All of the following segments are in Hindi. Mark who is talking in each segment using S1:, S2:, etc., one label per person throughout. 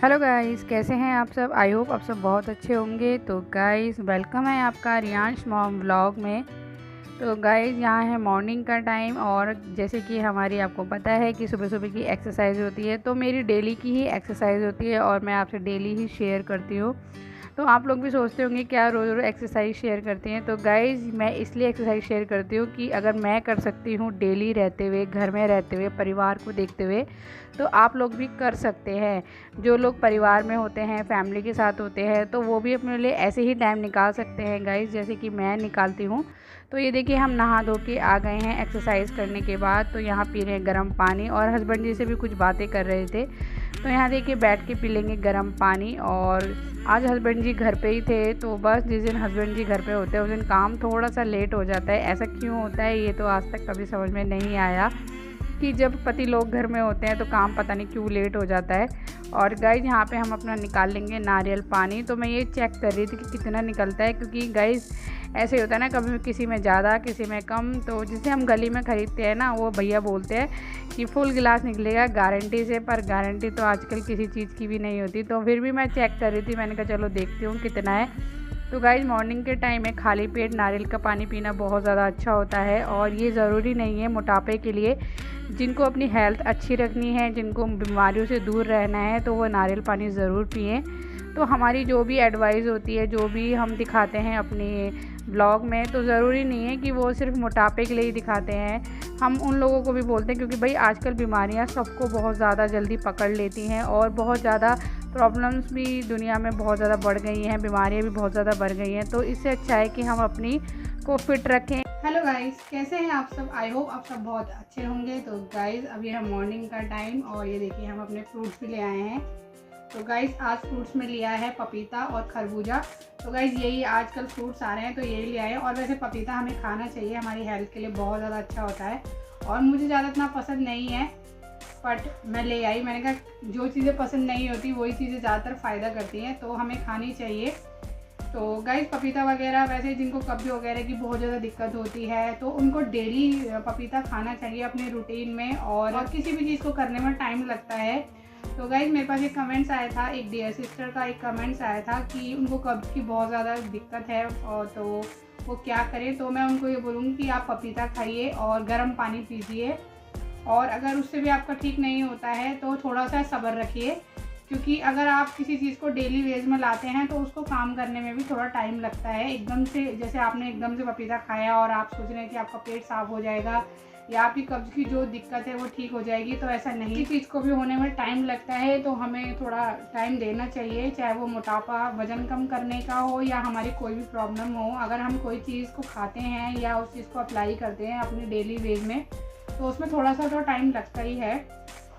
S1: हेलो गाइस, कैसे हैं आप सब। आई होप आप सब बहुत अच्छे होंगे। तो गाइस वेलकम है आपका रियांश मॉम व्लॉग में। तो गाइस यहाँ है मॉर्निंग का टाइम और जैसे कि हमारी आपको पता है कि सुबह सुबह की एक्सरसाइज होती है, तो मेरी डेली की ही एक्सरसाइज होती है और मैं आपसे डेली ही शेयर करती हूँ। तो आप लोग भी सोचते होंगे क्या रोज़ रोज़ एक्सरसाइज शेयर करती हैं। तो गाइज़ मैं इसलिए एक्सरसाइज शेयर करती हूँ कि अगर मैं कर सकती हूँ डेली रहते हुए, घर में रहते हुए, परिवार को देखते हुए, तो आप लोग भी कर सकते हैं। जो लोग परिवार में होते हैं, फैमिली के साथ होते हैं, तो वो भी अपने लिए ऐसे ही टाइम निकाल सकते हैं गाइज़, जैसे कि मैं निकालती हूँ। तो ये देखिए हम नहा धो के आ गए हैं एक्सरसाइज करने के बाद। तो यहाँ पी रहे हैं गर्म पानी और हस्बैंड जी से भी कुछ बातें कर रहे थे। तो यहाँ देखिए बैठ के पी लेंगे गर्म पानी। और आज हस्बैंड जी घर पे ही थे, तो बस जिस दिन हस्बैंड जी घर पे होते हैं उस दिन काम थोड़ा सा लेट हो जाता है। ऐसा क्यों होता है ये तो आज तक कभी समझ में नहीं आया कि जब पति लोग घर में होते हैं तो काम पता नहीं क्यों लेट हो जाता है। और गाइज यहाँ पे हम अपना निकाल लेंगे नारियल पानी। तो मैं ये चेक कर रही थी कि कितना निकलता है, क्योंकि गाइज ऐसे होता है ना, कभी किसी में ज़्यादा किसी में कम। तो जिसे हम गली में ख़रीदते हैं ना, वो भैया बोलते हैं कि फुल गिलास निकलेगा गारंटी से, पर गारंटी तो आजकल किसी चीज़ की भी नहीं होती। तो फिर भी मैं चेक कर रही थी, मैंने कहा चलो देखती हूँ कितना है। तो गाइज मॉर्निंग के टाइम में खाली पेट नारियल का पानी पीना बहुत ज़्यादा अच्छा होता है। और ये ज़रूरी नहीं है मोटापे के लिए, जिनको अपनी हेल्थ अच्छी रखनी है, जिनको बीमारियों से दूर रहना है, तो वो नारियल पानी ज़रूर पिएं। तो हमारी जो भी एडवाइस होती है, जो भी हम दिखाते हैं अपने ब्लॉग में, तो ज़रूरी नहीं है कि वो सिर्फ मोटापे के लिए ही दिखाते हैं। हम उन लोगों को भी बोलते हैं, क्योंकि भाई आजकल बीमारियां सबको बहुत ज़्यादा जल्दी पकड़ लेती हैं और बहुत ज़्यादा प्रॉब्लम्स भी दुनिया में बहुत ज़्यादा बढ़ गई हैं, बीमारियां भी बहुत ज़्यादा बढ़ गई हैं। तो इससे अच्छा है कि हम अपनी को फिट रखें। हेलो गाइस, कैसे हैं आप सब। आई होप आप सब बहुत अच्छे होंगे। तो गाइस अभी है मॉर्निंग का टाइम और ये देखिए हम अपने फ्रूट्स भी ले आए हैं। तो गाइस आज फ्रूट्स में लिया है पपीता और खरबूजा। तो गाइस यही आजकल फ्रूट्स आ रहे हैं, तो यही ले आए हैं। और वैसे पपीता हमें खाना चाहिए, हमारी हेल्थ के लिए बहुत ज़्यादा अच्छा होता है। और मुझे ज़्यादा इतना पसंद नहीं है, बट मैं ले आई। मैंने कहा जो चीज़ें पसंद नहीं होती वही चीज़ें ज़्यादातर फ़ायदा करती हैं, तो हमें खानी चाहिए। तो गाइस पपीता वगैरह वैसे जिनको कब्ज वगैरह की बहुत ज़्यादा दिक्कत होती है, तो उनको डेली पपीता खाना चाहिए अपने रूटीन में। और किसी भी चीज़ को करने में टाइम लगता है। तो गाइस मेरे पास एक कमेंट्स आया था, एक डियर सिस्टर का एक कमेंट्स आया था कि उनको कब्ज की बहुत ज़्यादा दिक्कत है और तो वो क्या करें। तो मैं उनको ये बोलूँगी कि आप पपीता खाइए और गर्म पानी पीजिए। और अगर उससे भी आपका ठीक नहीं होता है तो थोड़ा सा सब्र रखिए, क्योंकि अगर आप किसी चीज़ को डेली वेज में लाते हैं तो उसको काम करने में भी थोड़ा टाइम लगता है। एकदम से जैसे आपने एकदम से पपीता खाया और आप सोच रहे हैं कि आपका पेट साफ हो जाएगा या आपकी कब्ज की जो दिक्कत है वो ठीक हो जाएगी, तो ऐसा नहीं। किसी चीज़ को भी होने में टाइम लगता है, तो हमें थोड़ा टाइम देना चाहिए, चाहे वो मोटापा वजन कम करने का हो या हमारी कोई भी प्रॉब्लम हो। अगर हम कोई चीज़ को खाते हैं या उस चीज़ को अप्लाई करते हैं अपनी डेली वेज में, तो उसमें थोड़ा सा तो टाइम लगता ही है।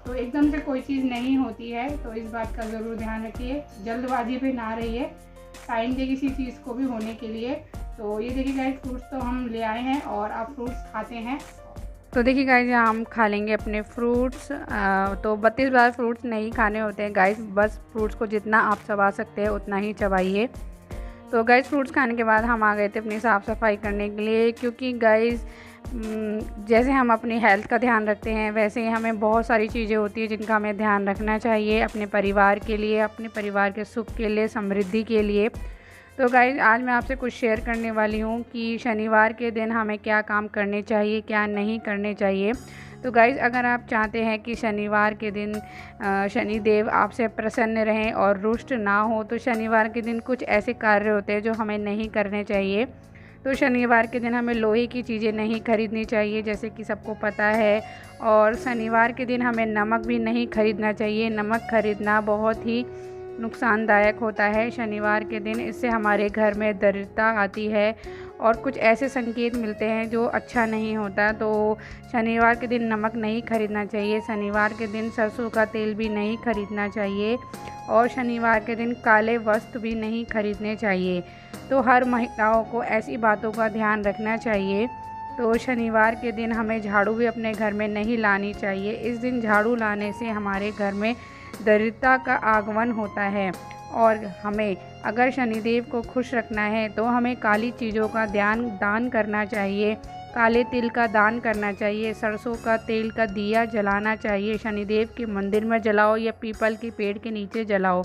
S1: तो एकदम से कोई चीज़ नहीं होती है, तो इस बात का ज़रूर ध्यान रखिए। जल्दबाजी पे ना रहिए, टाइम दे किसी चीज़ को भी होने के लिए। तो ये देखिए गाइस फ्रूट्स तो हम ले आए हैं और आप फ्रूट्स खाते हैं। तो देखिए गाइस यहाँ हम खा लेंगे अपने फ्रूट्स। तो 32 बार फ्रूट्स नहीं खाने होते हैं गाइस, बस फ्रूट्स को जितना आप चबा सकते हैं उतना ही चबाइए। तो गाइस फ्रूट्स खाने के बाद हम आ गए थे अपनी साफ़ सफाई करने के लिए, क्योंकि गाइस जैसे हम अपनी हेल्थ का ध्यान रखते हैं वैसे ही हमें बहुत सारी चीज़ें होती हैं जिनका हमें ध्यान रखना चाहिए अपने परिवार के लिए, अपने परिवार के सुख के लिए, समृद्धि के लिए। तो गाइस आज मैं आपसे कुछ शेयर करने वाली हूँ कि शनिवार के दिन हमें क्या काम करने चाहिए, क्या नहीं करने चाहिए। तो गाइस अगर आप चाहते हैं कि शनिवार के दिन शनिदेव आपसे प्रसन्न रहें और रुष्ट ना हो, तो शनिवार के दिन कुछ ऐसे कार्य होते हैं जो हमें नहीं करने चाहिए। तो शनिवार के दिन हमें लोहे की चीज़ें नहीं खरीदनी चाहिए, जैसे कि सबको पता है। और शनिवार के दिन हमें नमक भी नहीं खरीदना चाहिए। नमक खरीदना बहुत ही नुकसानदायक होता है शनिवार के दिन। इससे हमारे घर में दरिद्रता आती है और कुछ ऐसे संकेत मिलते हैं जो अच्छा नहीं होता। तो शनिवार के दिन नमक नहीं खरीदना चाहिए। शनिवार के दिन सरसों का तेल भी नहीं खरीदना चाहिए और शनिवार के दिन काले वस्त्र भी नहीं खरीदने चाहिए। तो हर महिलाओं को ऐसी बातों का ध्यान रखना चाहिए। तो शनिवार के दिन हमें झाड़ू भी अपने घर में नहीं लानी चाहिए। इस दिन झाड़ू लाने से हमारे घर में दरिद्रता का आगमन होता है। और हमें अगर शनिदेव को खुश रखना है तो हमें काली चीज़ों का दान करना चाहिए। काले तिल का दान करना चाहिए, सरसों का तेल का दिया जलाना चाहिए, शनिदेव के मंदिर में जलाओ या पीपल के पेड़ के नीचे जलाओ।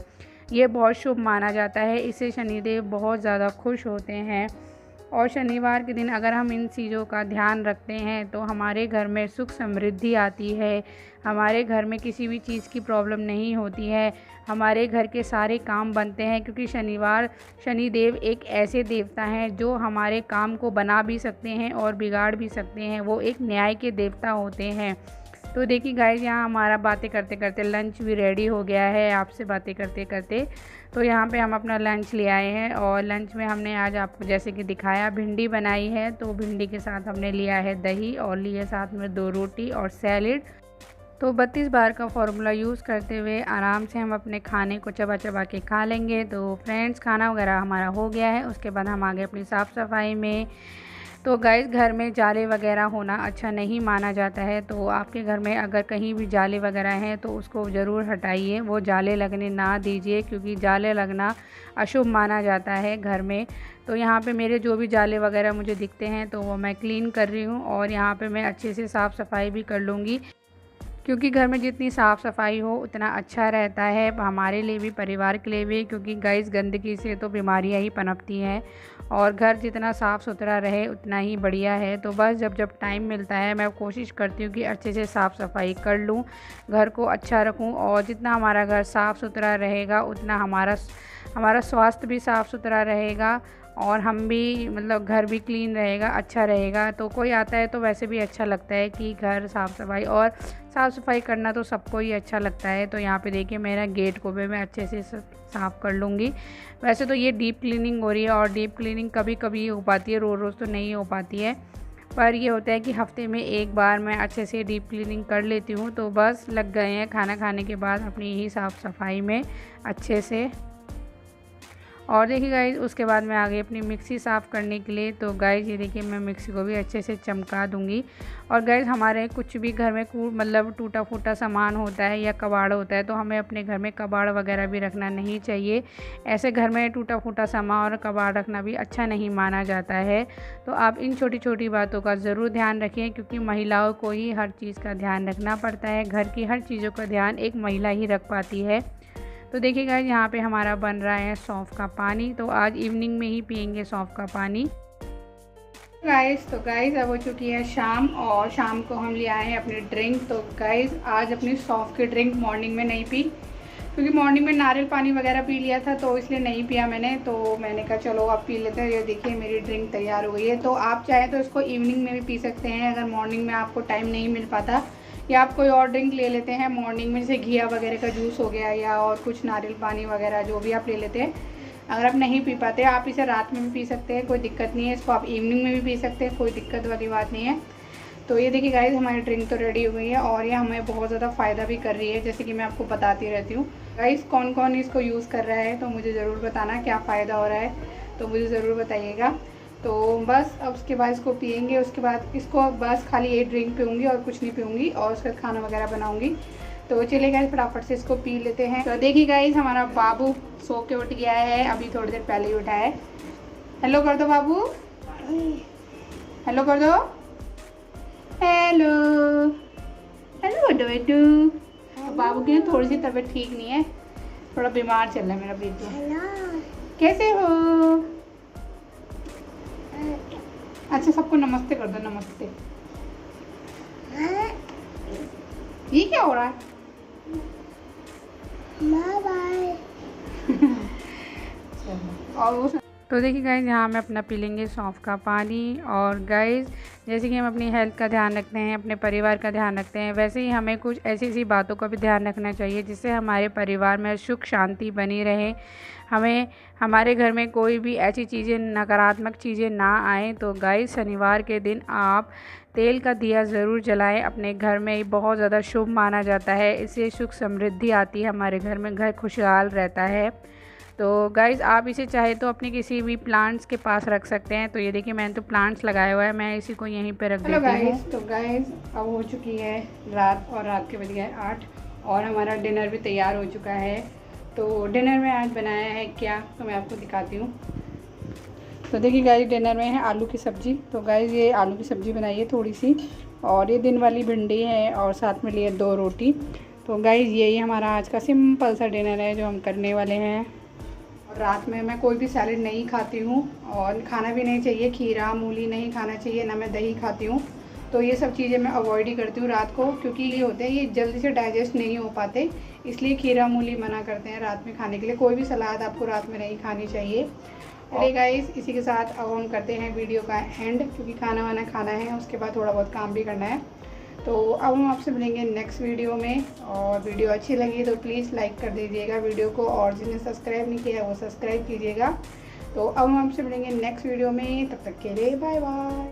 S1: ये बहुत शुभ माना जाता है, इससे शनिदेव बहुत ज़्यादा खुश होते हैं। और शनिवार के दिन अगर हम इन चीज़ों का ध्यान रखते हैं तो हमारे घर में सुख समृद्धि आती है, हमारे घर में किसी भी चीज़ की प्रॉब्लम नहीं होती है, हमारे घर के सारे काम बनते हैं। क्योंकि शनिदेव एक ऐसे देवता हैं जो हमारे काम को बना भी सकते हैं और बिगाड़ भी सकते हैं, वो एक न्याय के देवता होते हैं। तो देखिए गाइस, यहाँ हमारा बातें करते करते लंच भी रेडी हो गया है आपसे बातें करते करते। तो यहाँ पे हम अपना लंच ले आए हैं और लंच में हमने आज आपको जैसे कि दिखाया भिंडी बनाई है। तो भिंडी के साथ हमने लिया है दही और लिए साथ में 2 रोटी और सैलेड। तो 32 बार का फॉर्मूला यूज़ करते हुए आराम से हम अपने खाने को चबा चबा के खा लेंगे। तो फ्रेंड्स, खाना वगैरह हमारा हो गया है। उसके बाद हम आ गए अपनी साफ़ सफाई में। तो गाइस, घर में जाले वगैरह होना अच्छा नहीं माना जाता है। तो आपके घर में अगर कहीं भी जाले वगैरह हैं तो उसको ज़रूर हटाइए, वो जाले लगने ना दीजिए, क्योंकि जाले लगना अशुभ माना जाता है घर में। तो यहाँ पे मेरे जो भी जाले वगैरह मुझे दिखते हैं तो वो मैं क्लीन कर रही हूँ और यहाँ पे मैं अच्छे से साफ़ सफाई भी कर लूँगी, क्योंकि घर में जितनी साफ़ सफाई हो उतना अच्छा रहता है हमारे लिए भी, परिवार के लिए भी। क्योंकि गाइस, गंदगी से तो बीमारियां ही पनपती हैं और घर जितना साफ़ सुथरा रहे उतना ही बढ़िया है। तो बस जब टाइम मिलता है मैं कोशिश करती हूँ कि अच्छे से साफ़ सफाई कर लूँ, घर को अच्छा रखूँ। और जितना हमारा घर साफ़ सुथरा रहेगा उतना हमारा स्वास्थ्य भी साफ़ सुथरा रहेगा और हम भी मतलब घर भी क्लीन रहेगा, अच्छा रहेगा। तो कोई आता है तो वैसे भी अच्छा लगता है कि घर साफ़ सफाई करना तो सबको ही अच्छा लगता है। तो यहाँ पे देखिए, मेरा गेट को भी मैं अच्छे से साफ़ कर लूँगी। वैसे तो ये डीप क्लीनिंग हो रही है और डीप क्लीनिंग कभी कभी हो पाती है, रोज़ रोज़ तो नहीं हो पाती है। पर ये होता है कि हफ्ते में एक बार मैं अच्छे से डीप क्लीनिंग कर लेती हूँ। तो बस लग गए हैं खाना खाने के बाद अपनी ही साफ़ सफाई में अच्छे से। और देखिए गाइस, उसके बाद मैं आ गई अपनी मिक्सी साफ़ करने के लिए। तो गाइस, ये देखिए, मैं मिक्सी को भी अच्छे से चमका दूंगी। और गाइस, हमारे कुछ भी घर में मतलब टूटा फूटा सामान होता है या कबाड़ होता है तो हमें अपने घर में कबाड़ वगैरह भी रखना नहीं चाहिए। ऐसे घर में टूटा फूटा सामान और कबाड़ रखना भी अच्छा नहीं माना जाता है। तो आप इन छोटी छोटी बातों का ज़रूर ध्यान रखें, क्योंकि महिलाओं को ही हर चीज़ का ध्यान रखना पड़ता है। घर की हर चीज़ों का ध्यान एक महिला ही रख पाती है। तो देखिए गाइस, यहाँ पे हमारा बन रहा है सौंफ का पानी। तो आज इवनिंग में ही पियेंगे सौंफ का पानी। तो गाइस अब हो चुकी है शाम और शाम को हम ले आए हैं अपनी ड्रिंक। तो गाइस, आज अपनी सौंफ की ड्रिंक मॉर्निंग में नहीं पी, क्योंकि मॉर्निंग में नारियल पानी वगैरह पी लिया था तो इसलिए नहीं पिया मैंने। तो मैंने कहा चलो अब पी लेते हैं। ये देखिए, मेरी ड्रिंक तैयार हो गई है। तो आप चाहें तो इसको इवनिंग में भी पी सकते हैं, अगर मॉर्निंग में आपको टाइम नहीं मिल पाता, या आप कोई और ड्रिंक ले लेते हैं मॉर्निंग में, जैसे घिया वगैरह का जूस हो गया या और कुछ नारियल पानी वगैरह जो भी आप ले लेते हैं। अगर आप नहीं पी पाते आप इसे रात में भी पी सकते हैं, कोई दिक्कत नहीं है। इसको आप इवनिंग में भी पी सकते हैं, कोई दिक्कत वाली बात नहीं है। तो ये देखिए गाइस, हमारी ड्रिंक तो रेडी हो गई है और ये हमें बहुत ज़्यादा फ़ायदा भी कर रही है, जैसे कि मैं आपको बताती रहती हूँ। गाइस, कौन कौन इसको यूज़ कर रहा है तो मुझे ज़रूर बताना क्या फ़ायदा हो रहा है, तो मुझे ज़रूर बताइएगा। तो बस अब उसके बाद इसको पियेंगे, उसके बाद इसको बस खाली ये ड्रिंक पीऊँगी और कुछ नहीं पीऊँगी, और उसका खाना वगैरह बनाऊँगी। तो चलिए गाइस, फटाफट से इसको पी लेते हैं। तो देखिए गाइस, हमारा बाबू सो के उठ गया है, अभी थोड़ी देर पहले ही उठा है। हेलो कर दो बाबू, हेलो कर दो, हेलो हेलो कर दो बेटू। तो बाबू की थोड़ी सी तबीयत ठीक नहीं है, थोड़ा बीमार चल रहा है मेरा बेटू। कैसे हो? अच्छा, सबको नमस्ते कर दो, नमस्ते। ये क्या हो रहा है? बाय। और तो देखिए गाइस, यहाँ हम अपना पी लेंगे सौंफ का पानी। और गाइस, जैसे कि हम अपनी हेल्थ का ध्यान रखते हैं, अपने परिवार का ध्यान रखते हैं, वैसे ही हमें कुछ ऐसी बातों का भी ध्यान रखना चाहिए जिससे हमारे परिवार में सुख शांति बनी रहे। हमारे घर में कोई भी ऐसी चीज़ें, नकारात्मक चीज़ें ना आए। तो गाइस, शनिवार के दिन आप तेल का दिया ज़रूर जलाएं अपने घर में, ये बहुत ज़्यादा शुभ माना जाता है। इससे सुख समृद्धि आती है हमारे घर में, घर खुशहाल रहता है। तो गाइज़, आप इसे चाहे तो अपने किसी भी प्लांट्स के पास रख सकते हैं। तो ये देखिए, मैंने तो प्लांट्स लगाया हुआ है, मैं इसी को यहीं पे रख देती हूँ। तो गाइज़, अब हो चुकी है रात और रात के बज गए 8 और हमारा डिनर भी तैयार हो चुका है। तो डिनर में आज बनाया है क्या, तो मैं आपको दिखाती हूँ। तो देखिए गाइस डिनर में है आलू की सब्ज़ी। तो गाइस ये आलू की सब्ज़ी बनाई है थोड़ी सी, और ये दिन वाली भिंडी है और साथ में लिए 2 रोटी। तो गाइस यही हमारा आज का सिंपल सा डिनर है जो हम करने वाले हैं। और रात में मैं कोई भी सैलेड नहीं खाती हूँ और खाना भी नहीं चाहिए, खीरा मूली नहीं खाना चाहिए, ना मैं दही खाती हूँ। तो ये सब चीज़ें मैं अवॉइड ही करती हूँ रात को, क्योंकि ये होते हैं ये जल्दी से डाइजेस्ट नहीं हो पाते, इसलिए खीरा मूली मना करते हैं रात में खाने के लिए। कोई भी सलाद आपको रात में नहीं खानी चाहिए। चलिए गाइस इसी के साथ अब हम करते हैं वीडियो का एंड, क्योंकि खाना वाना खाना है, उसके बाद थोड़ा बहुत काम भी करना है। तो अब हम आपसे मिलेंगे नेक्स्ट वीडियो में। और वीडियो अच्छी लगी तो प्लीज़ लाइक कर दीजिएगा वीडियो को, और जिन्हें सब्सक्राइब नहीं किया वो सब्सक्राइब कीजिएगा। तो अब हम आपसे मिलेंगे नेक्स्ट वीडियो में, तब तक के लिए बाय बाय।